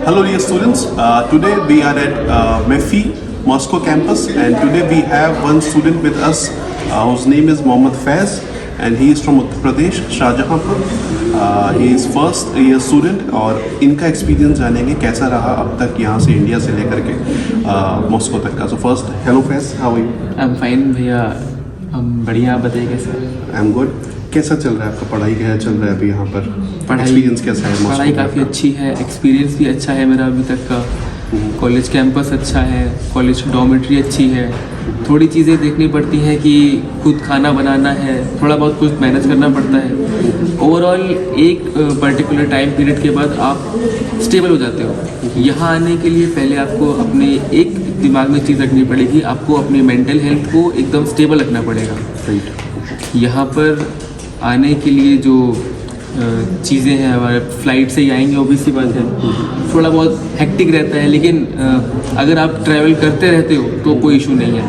Hello dear students, today we are at MEFI Moscow campus, and today we have one student with us whose name is Mohammad Faiz, and he is from Uttar Pradesh, Shahjahanpur. He is first year student और इनका experience जानेंगे कैसा रहा अब तक यहाँ से India से लेकर के मॉस्को तक का. So first, hello Faiz, how are you? I'm fine भैया, हम बढ़िया. आप बताइए कैसा? I'm good. कैसा चल रहा है आपका? पढ़ाई कैसा चल रहा है अभी यहाँ पर? एक्सपीरियंस कैसा है? पढ़ाई काफ़ी अच्छी है, एक्सपीरियंस भी अच्छा है मेरा अभी तक का. कॉलेज कैंपस अच्छा है, कॉलेज डॉर्मेट्री अच्छी है. थोड़ी चीज़ें देखनी पड़ती हैं कि खुद खाना बनाना है, थोड़ा बहुत कुछ मैनेज करना पड़ता है. ओवरऑल एक पर्टिकुलर टाइम पीरियड के बाद आप स्टेबल हो जाते हो. यहाँ आने के लिए पहले आपको अपने एक दिमाग में चीज़ रखनी पड़ेगी, आपको अपनी मेंटल हेल्थ को एकदम स्टेबल रखना पड़ेगा. यहाँ पर आने के लिए जो चीज़ें हैं, हमारे फ्लाइट से ही आएंगे, ऑब्वियसली बात है, थोड़ा बहुत हेक्टिक रहता है. लेकिन अगर आप ट्रैवल करते रहते हो तो कोई इशू नहीं है.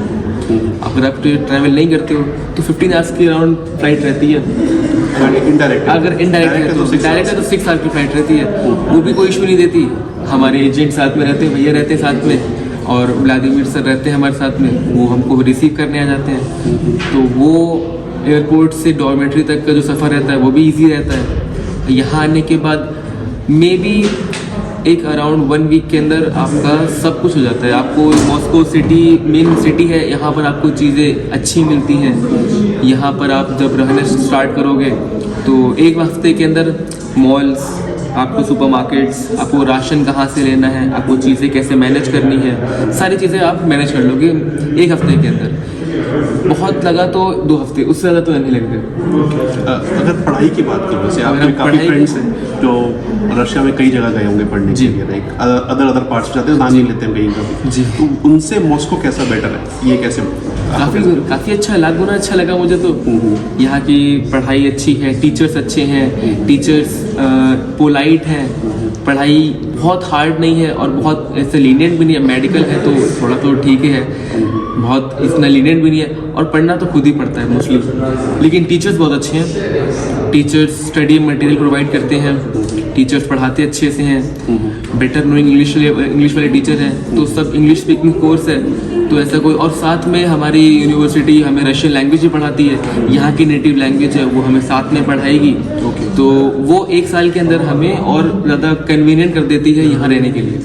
अगर आप ट्रैवल नहीं करते हो तो 15 आवर्स की अराउंड फ्लाइट रहती है. अगर इनडायरेक्ट है तो डायरेक्ट है तो 6 आवर्स की फ्लाइट रहती है. वो भी कोई इशू नहीं देती. हमारे एजेंट साथ में रहते हैं, भैया रहते हैं साथ में, और व्लादिमीर सर रहते हैं हमारे साथ में. वो हमको रिसीव करने आ जाते हैं. तो वो एयरपोर्ट से डॉर्मेट्री तक का जो सफ़र रहता है वो भी इजी रहता है. यहाँ आने के बाद मे बी एक अराउंड 1 वीक के अंदर आपका सब कुछ हो जाता है. आपको मॉस्को सिटी मेन सिटी है, यहाँ पर आपको चीज़ें अच्छी मिलती हैं. यहाँ पर आप जब रहना स्टार्ट करोगे तो एक हफ्ते के अंदर मॉल्स, आपको सुपरमार्केट्स, आपको राशन कहाँ से लेना है, आपको चीज़ें कैसे मैनेज करनी है, सारी चीज़ें आप मैनेज कर लोगे एक हफ्ते के अंदर. बहुत लगा तो 2 हफ्ते, उससे ज़्यादा तो नहीं लगते. अगर पढ़ाई की बात करो, जैसे आपके काफ़ी फ्रेंड्स हैं जो रशिया में कई जगह गए होंगे पढ़ने के लिए, लाइक अदर पार्ट्स जाते हैं, नाम नहीं लेते हैं कहीं का जी, तो उनसे मॉस्को कैसा बेटर है? ये कैसे? काफ़ी अच्छा, लाख गुना अच्छा लगा मुझे तो. यहाँ की पढ़ाई अच्छी है, टीचर्स अच्छे हैं, टीचर्स पोलाइट हैं, पढ़ाई बहुत हार्ड नहीं है और बहुत ऐसे लीनियंट भी नहीं है. मेडिकल है तो थोड़ा तो ठीक है, बहुत इतना लीनियंट भी नहीं है, और पढ़ना तो खुद ही पड़ता है मोस्टली. लेकिन टीचर्स बहुत अच्छे हैं. टीचर्स स्टडी मटेरियल प्रोवाइड करते हैं, टीचर्स पढ़ाते अच्छे से हैं. बेटर नोइंग इंग्लिश वाले टीचर हैं, तो सब इंग्लिश स्पीकिंग कोर्स है, तो ऐसा कोई. और साथ में हमारी यूनिवर्सिटी हमें रशियन लैंग्वेज ही पढ़ाती है. यहाँ की नेटिव लैंग्वेज है वो हमें साथ में पढ़ाएगी. तो वो 1 साल के अंदर हमें और ज़्यादा कन्वीनियंट कर देती है यहाँ रहने के लिए.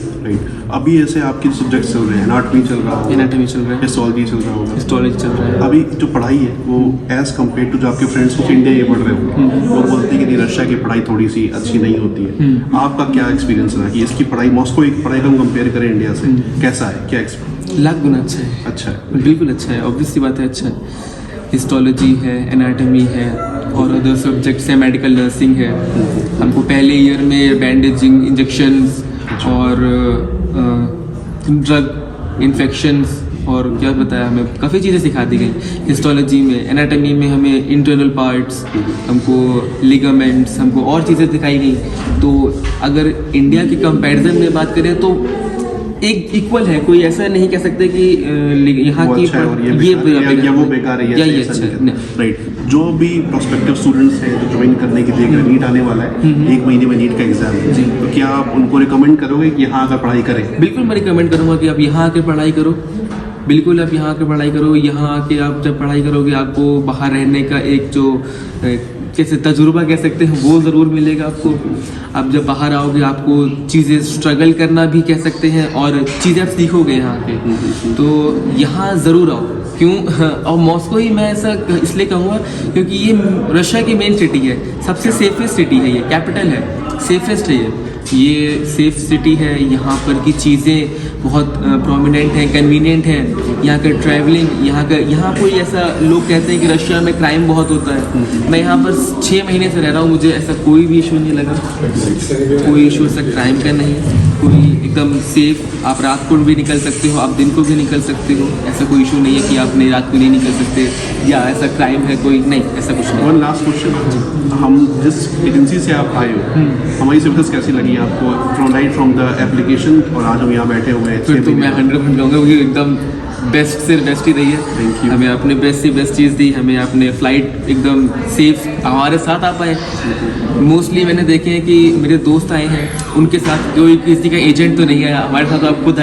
अभी ऐसे आपके सब्जेक्ट चल रहे हैं, एनाटॉमी चल रहा है, हिस्टोलॉजी चल रहा होगा, हिस्टोलॉजी चल रहा है. अभी जो पढ़ाई है वो एज कम्पेयर टू जो आपके फ्रेंड्स कुछ इंडिया ये पढ़ रहे हो, लोग बोलते हैं कि रशिया की पढ़ाई थोड़ी सी अच्छी नहीं होती है. आपका क्या एक्सपीरियंस रहा कि इसकी पढ़ाई, मॉस्को की पढ़ाई को हम कंपेयर करें इंडिया से, कैसा है? क्या एक्सपीरियंस? लाख गुना अच्छा है. अच्छा है, बिल्कुल अच्छा है, ऑब्वियसली बात है. अच्छा है, हिस्टोलॉजी है, एनाटॉमी है, और अदर सब्जेक्ट्स है, मेडिकल नर्सिंग है. हमको पहले ईयर में बैंडेजिंग, इंजेक्शंस और ड्रग इन्फेक्शंस और क्या बताया, हमें काफ़ी चीज़ें सिखा दी गई. हिस्टोलॉजी में, एनाटॉमी में हमें इंटरनल पार्ट्स, हमको लिगामेंट्स, हमको और चीज़ें दिखाई गई. तो अगर इंडिया की कंपैरिजन में बात करें तो एक इक्वल है. कोई ऐसा नहीं कह सकते कि यहाँ की अच्छा ये वो बेकार है, या ये अच्छा है. राइट. जो भी प्रोस्पेक्टिव स्टूडेंट्स हैं जो ज्वाइन करने की देख रहे हैं, नीट आने वाला है, 1 महीने में नीट का एग्जाम है, तो क्या आप उनको रिकमेंड करोगे कि यहाँ आकर पढ़ाई करें? बिल्कुल मैं रिकमेंड करूँगा कि आप यहाँ आकर पढ़ाई करो. बिल्कुल आप यहाँ आकर पढ़ाई करो. यहाँ आके आप जब पढ़ाई करोगे आपको बाहर रहने का एक जो जैसे तजुर्बा कह सकते हैं वो ज़रूर मिलेगा आपको. आप जब बाहर आओगे आपको चीज़ें स्ट्रगल करना भी कह सकते हैं, और चीज़ें आप सीखोगे यहाँ के. तो यहाँ ज़रूर आओ. क्यों? और मॉस्को ही मैं ऐसा इसलिए कहूँगा क्योंकि ये रशिया की मेन सिटी है, सबसे सेफेस्ट सिटी है, ये कैपिटल है, सेफेस्ट है ये सेफ सिटी है. यहाँ पर की चीज़ें बहुत प्रोमिनेंट हैं, कन्वीनियंट हैं. यहाँ का ट्रैवलिंग, यहाँ कोई ऐसा, लोग कहते हैं कि रशिया में क्राइम बहुत होता है. मैं यहाँ पर 6 महीने से रह रहा हूँ, मुझे ऐसा कोई भी इशू नहीं लगा. कोई इशू ऐसा क्राइम का नहीं, कोई एकदम सेफ. आप रात को भी निकल सकते हो, आप दिन को भी निकल सकते हो. ऐसा कोई इशू नहीं है कि आप रात को नहीं निकल सकते या ऐसा क्राइम है कोई, नहीं, ऐसा कुछ नहीं. वन लास्ट क्वेश्चन, हम जिस एजेंसी से आप आए हो, हमारी सर्विस कैसी लगी आपको फ्रॉम द एप्लीकेशन और आज हम यहाँ बैठे हुए हैं? फिर तो मैं 100% कहूँगा कि एकदम बेस्ट से बेस्ट ही रही Thank है। you. हमें आपने बेस्ट से बेस्ट चीज़ दी, हमें आपने फ्लाइट एकदम सेफ हमारे साथ आ पाए। मोस्टली मैंने देखे हैं कि मेरे दोस्त आए हैं, उनके साथ कोई किसी का एजेंट तो नहीं आया, हमारे साथ तो आप खुद आए।